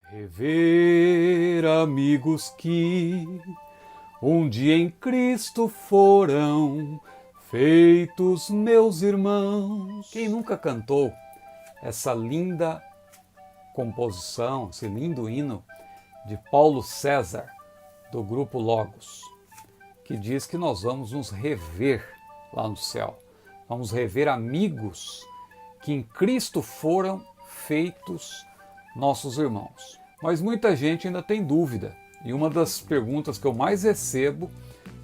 Rever amigos que um dia em Cristo foram feitos meus irmãos. Quem nunca cantou essa linda composição, esse lindo hino de Paulo César, do grupo Logos, que diz que nós vamos nos rever lá no céu. Vamos rever amigos que em Cristo foram feitos nossos irmãos. Mas muita gente ainda tem dúvida, e uma das perguntas que eu mais recebo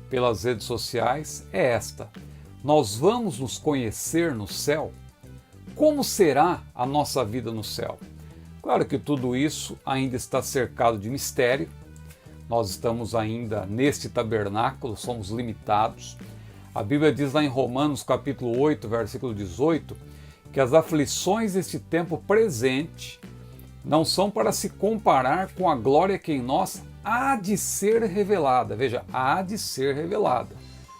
pelas redes sociais é esta: nós vamos nos conhecer no céu? Como será a nossa vida no céu? Claro que tudo isso ainda está cercado de mistério. Nós estamos ainda neste tabernáculo, somos limitados. A Bíblia diz lá em Romanos capítulo 8, versículo 18, que as aflições deste tempo presente não são para se comparar com a glória que em nós há de ser revelada. Veja, há de ser revelada.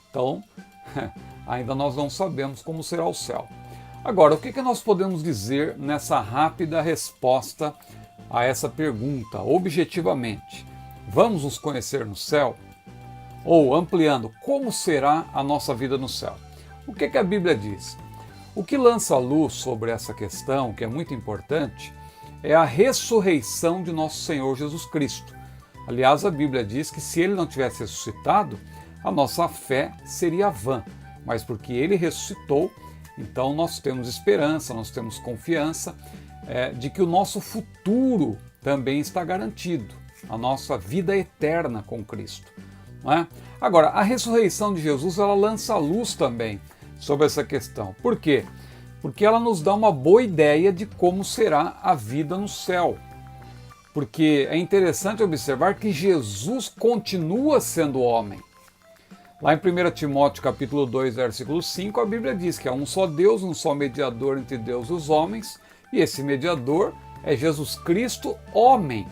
Então, ainda nós não sabemos como será o céu. Agora, o que nós podemos dizer nessa rápida resposta a essa pergunta, objetivamente? Vamos nos conhecer no céu? Ou, ampliando, como será a nossa vida no céu? O que a Bíblia diz? O que lança luz sobre essa questão, que é muito importante, é a ressurreição de nosso Senhor Jesus Cristo. Aliás, a Bíblia diz que se ele não tivesse ressuscitado, a nossa fé seria vã. Mas porque ele ressuscitou, então nós temos esperança, nós temos confiança de que o nosso futuro também está garantido, a nossa vida eterna com Cristo. Não é? Agora, a ressurreição de Jesus, ela lança luz também sobre essa questão. Por quê? Porque ela nos dá uma boa ideia de como será a vida no céu. Porque é interessante observar que Jesus continua sendo homem. Lá em 1 Timóteo capítulo 2, versículo 5, a Bíblia diz que há um só Deus, um só mediador entre Deus e os homens, e esse mediador é Jesus Cristo, homem.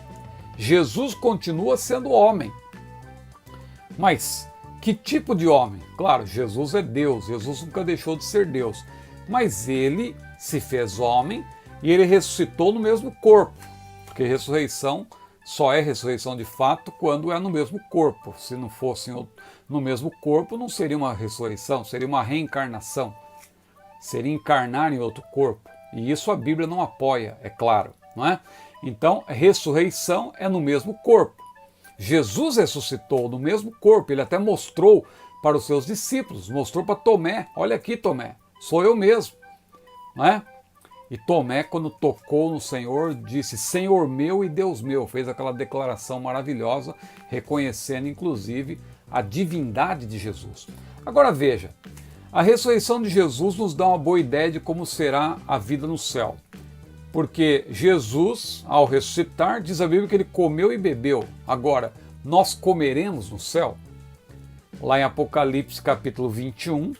Jesus continua sendo homem. Mas que tipo de homem? Claro, Jesus é Deus, Jesus nunca deixou de ser Deus. Mas ele se fez homem e ele ressuscitou no mesmo corpo, porque ressurreição só é ressurreição de fato quando é no mesmo corpo. Se não fosse no mesmo corpo, não seria uma ressurreição, seria uma reencarnação, seria encarnar em outro corpo. E isso a Bíblia não apoia, é claro, não é? Então, ressurreição é no mesmo corpo. Jesus ressuscitou no mesmo corpo, ele até mostrou para os seus discípulos, mostrou para Tomé: olha aqui, Tomé, sou eu mesmo, não é? E Tomé, quando tocou no Senhor, disse: Senhor meu e Deus meu. Fez aquela declaração maravilhosa, reconhecendo inclusive a divindade de Jesus. Agora veja, a ressurreição de Jesus nos dá uma boa ideia de como será a vida no céu. Porque Jesus, ao ressuscitar, diz a Bíblia que ele comeu e bebeu. Agora, nós comeremos no céu? Lá em Apocalipse capítulo 21,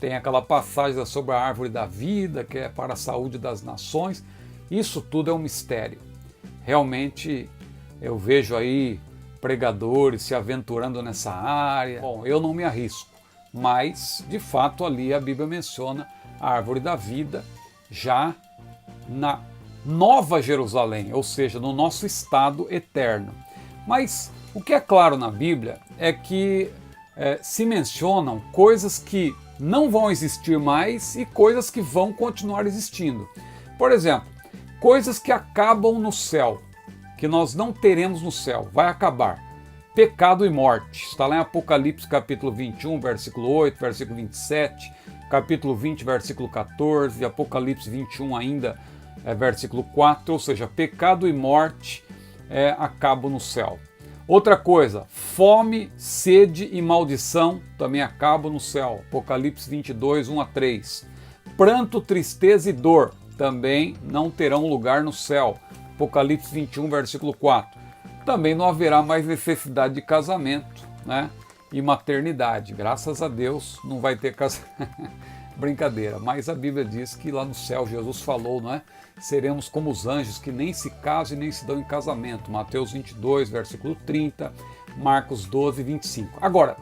tem aquela passagem sobre a árvore da vida, que é para a saúde das nações. Isso tudo é um mistério. Realmente, eu vejo aí pregadores se aventurando nessa área. Bom, eu não me arrisco, mas, de fato, ali a Bíblia menciona a árvore da vida, já na Nova Jerusalém, ou seja, no nosso estado eterno. Mas o que é claro na Bíblia é que se mencionam coisas que não vão existir mais e coisas que vão continuar existindo. Por exemplo, coisas que acabam no céu, que nós não teremos no céu, vai acabar. Pecado e morte, está lá em Apocalipse capítulo 21, versículo 8, versículo 27, capítulo 20, versículo 14, Apocalipse 21 ainda, versículo 4, ou seja, pecado e morte acabam no céu. Outra coisa, fome, sede e maldição também acabam no céu. Apocalipse 22, 1 a 3. Pranto, tristeza e dor também não terão lugar no céu. Apocalipse 21, versículo 4. Também não haverá mais necessidade de casamento, né? E maternidade. Graças a Deus não vai ter casamento. Brincadeira, mas a Bíblia diz que lá no céu Jesus falou, não é? Seremos como os anjos que nem se casam e nem se dão em casamento. Mateus 22, versículo 30, Marcos 12, 25. Agora,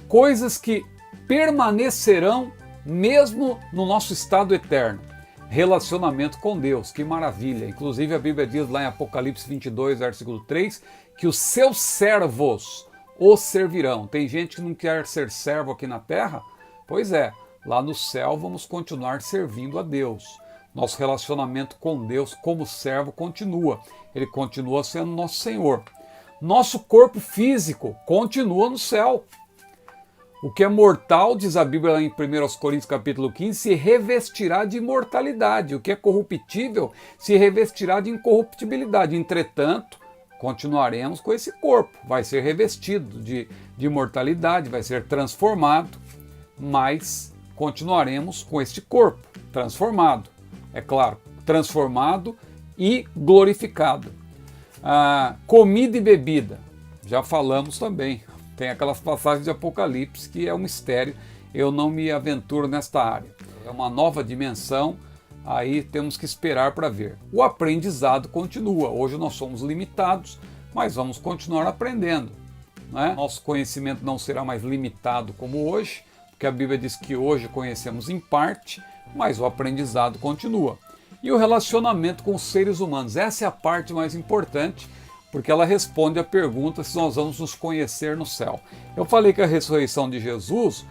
coisas que permanecerão mesmo no nosso estado eterno. relacionamento com Deus, que maravilha. Inclusive a Bíblia diz lá em Apocalipse 22, versículo 3, que os seus servos os servirão. Tem gente que não quer ser servo aqui na terra? Pois é, lá no céu vamos continuar servindo a Deus. Nosso relacionamento com Deus como servo continua. Ele continua sendo nosso Senhor. Nosso corpo físico continua no céu. O que é mortal, diz a Bíblia lá em 1 Coríntios capítulo 15, se revestirá de imortalidade. O que é corruptível se revestirá de incorruptibilidade. Entretanto, continuaremos com esse corpo. Vai ser revestido de imortalidade, vai ser transformado, mas continuaremos com este corpo transformado. É claro, transformado e glorificado. Comida e bebida, já falamos também. Tem aquelas passagens de Apocalipse que é um mistério, eu não me aventuro nesta área. É uma nova dimensão, aí temos que esperar para ver. O aprendizado continua, hoje nós somos limitados, mas vamos continuar aprendendo, né? Nosso conhecimento não será mais limitado como hoje, porque a Bíblia diz que hoje conhecemos em parte, mas o aprendizado continua. E o relacionamento com os seres humanos, essa é a parte mais importante, porque ela responde à pergunta se nós vamos nos conhecer no céu. Eu falei que a ressurreição de Jesus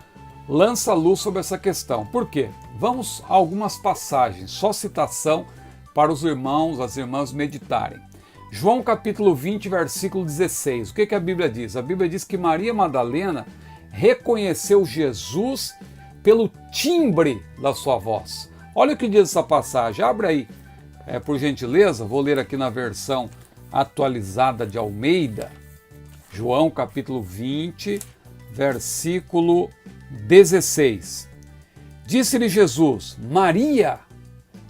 lança luz sobre essa questão. Por quê? Vamos a algumas passagens, só citação para os irmãos, as irmãs meditarem. João capítulo 20, versículo 16. O que a Bíblia diz? A Bíblia diz que Maria Madalena reconheceu Jesus pelo timbre da sua voz. Olha o que diz essa passagem, abre aí, por gentileza, vou ler aqui na versão atualizada de Almeida, João capítulo 20, versículo 16. Disse-lhe Jesus, Maria.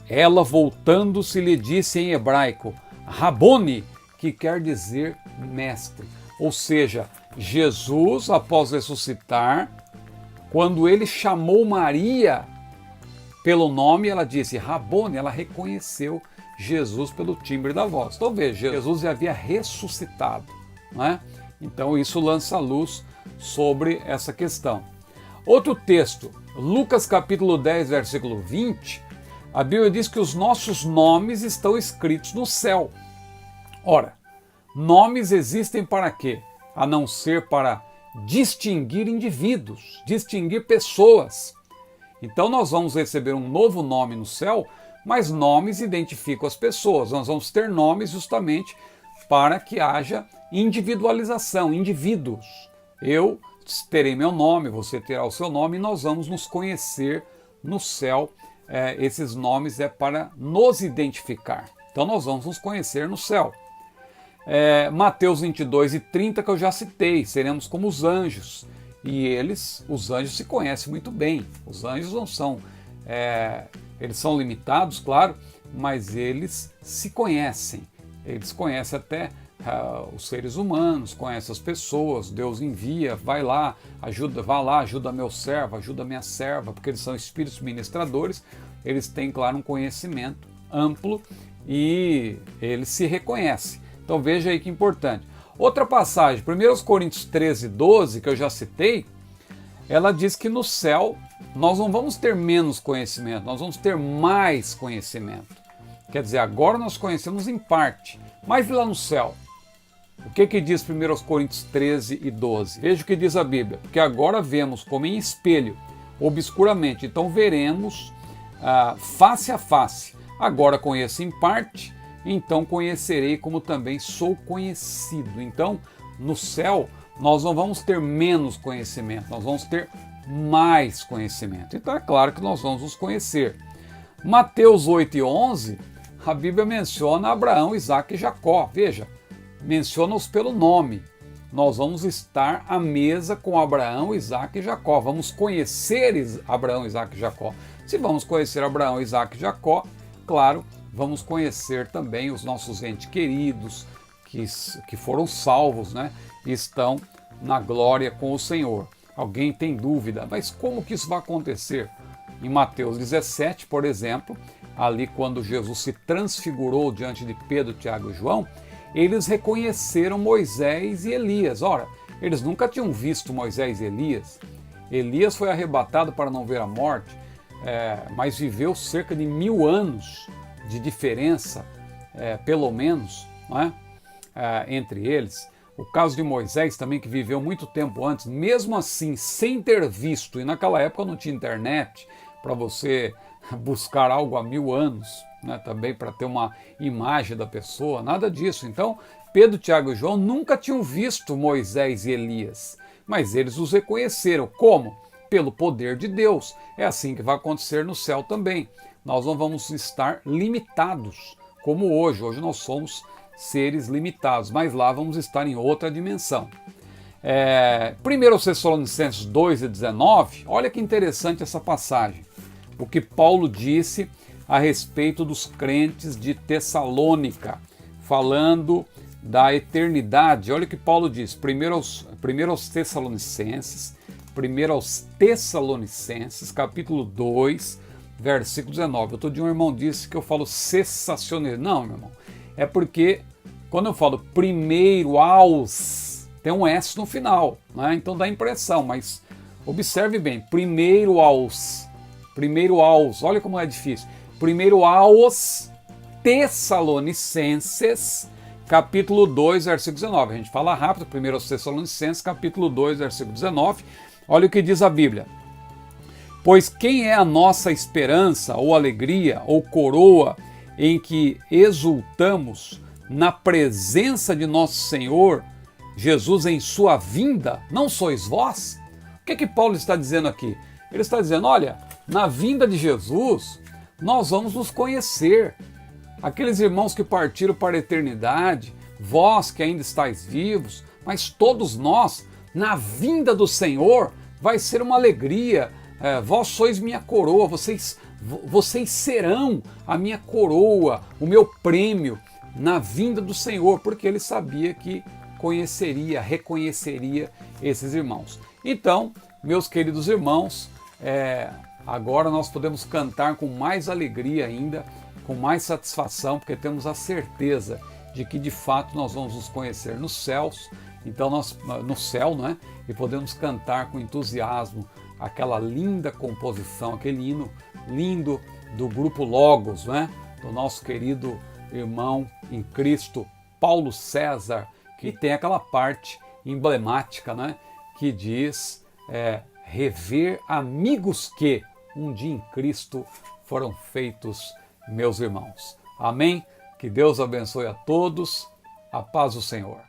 Ela, voltando-se, lhe disse em hebraico, Rabone, que quer dizer mestre. Ou seja, Jesus, após ressuscitar, quando ele chamou Maria pelo nome, ela disse Rabone, ela reconheceu Jesus pelo timbre da voz. Então veja, Jesus já havia ressuscitado, não é? Então isso lança luz sobre essa questão. Outro texto, Lucas capítulo 10, versículo 20, a Bíblia diz que os nossos nomes estão escritos no céu. Ora, nomes existem para quê? A não ser para distinguir indivíduos, distinguir pessoas. Então nós vamos receber um novo nome no céu, mas nomes identificam as pessoas. Nós vamos ter nomes justamente para que haja individualização, indivíduos. Eu terei meu nome, você terá o seu nome e nós vamos nos conhecer no céu. Esses nomes é para nos identificar. Então nós vamos nos conhecer no céu. Mateus 22 e 30 que eu já citei, seremos como os anjos. E os anjos se conhecem muito bem. Os anjos não são, eles são limitados, claro, mas eles se conhecem. Eles conhecem até os seres humanos, conhecem as pessoas. Deus envia, vai lá, ajuda meu servo, ajuda minha serva, porque eles são espíritos ministradores. Eles têm, claro, um conhecimento amplo e eles se reconhecem. Então veja aí que importante. Outra passagem, 1 Coríntios 13, 12, que eu já citei, ela diz que no céu nós não vamos ter menos conhecimento, nós vamos ter mais conhecimento. Quer dizer, agora nós conhecemos em parte, mas lá no céu, o que diz 1 Coríntios 13 e 12? Veja o que diz a Bíblia, porque agora vemos como em espelho, obscuramente, então veremos face a face. Agora conheço em parte, então conhecerei como também sou conhecido. Então, no céu, nós não vamos ter menos conhecimento, nós vamos ter mais conhecimento. Então é claro que nós vamos nos conhecer. Mateus 8 e 11, a Bíblia menciona Abraão, Isaque e Jacó. Veja, menciona-os pelo nome. Nós vamos estar à mesa com Abraão, Isaque e Jacó. Vamos conhecer Abraão, Isaque e Jacó. Se vamos conhecer Abraão, Isaque e Jacó, claro, vamos conhecer também os nossos entes queridos, que foram salvos, né? E estão na glória com o Senhor. Alguém tem dúvida, mas como que isso vai acontecer? Em Mateus 17, por exemplo, ali quando Jesus se transfigurou diante de Pedro, Tiago e João, eles reconheceram Moisés e Elias. Ora, eles nunca tinham visto Moisés e Elias. Elias foi arrebatado para não ver a morte. mas viveu cerca de 1000 anos de diferença, pelo menos, não é? Entre eles. O caso de Moisés também, que viveu muito tempo antes, mesmo assim, sem ter visto, e naquela época não tinha internet para você buscar algo há 1000 anos, né, também para ter uma imagem da pessoa, nada disso. Então, Pedro, Tiago e João nunca tinham visto Moisés e Elias, mas eles os reconheceram. Como? Pelo poder de Deus. É assim que vai acontecer no céu também. Nós não vamos estar limitados, como hoje. Hoje nós somos seres limitados, mas lá vamos estar em outra dimensão. 1 Tessalonicenses 2:19, olha que interessante essa passagem. O que Paulo disse a respeito dos crentes de Tessalônica, falando da eternidade. Olha o que Paulo diz, 1 aos Tessalonicenses, capítulo 2, versículo 19. Outro dia um irmão disse que eu falo cessacionismo. Não, meu irmão, é porque quando eu falo primeiro aos, tem um S no final, né? Então dá impressão, mas observe bem, primeiro aos, olha como é difícil, primeiro aos Tessalonicenses, capítulo 2, versículo 19. A gente fala rápido, 1 aos Tessalonicenses, capítulo 2, versículo 19. Olha o que diz a Bíblia. Pois quem é a nossa esperança, ou alegria, ou coroa, em que exultamos na presença de nosso Senhor Jesus em sua vinda, não sois vós? O que Paulo está dizendo aqui? Ele está dizendo, olha, na vinda de Jesus, nós vamos nos conhecer. Aqueles irmãos que partiram para a eternidade, vós que ainda estáis vivos, mas todos nós, na vinda do Senhor, vai ser uma alegria. Vós sois minha coroa, vocês serão a minha coroa, o meu prêmio na vinda do Senhor, porque ele sabia que conheceria, reconheceria esses irmãos. Então, meus queridos irmãos, agora nós podemos cantar com mais alegria ainda, com mais satisfação, porque temos a certeza de que de fato nós vamos nos conhecer nos céus, então no céu, né? E podemos cantar com entusiasmo aquela linda composição, aquele hino lindo do grupo Logos, né? Do nosso querido irmão em Cristo, Paulo César, que tem aquela parte emblemática, né? Que diz, rever amigos que um dia em Cristo foram feitos meus irmãos. Amém? Que Deus abençoe a todos. A paz do Senhor.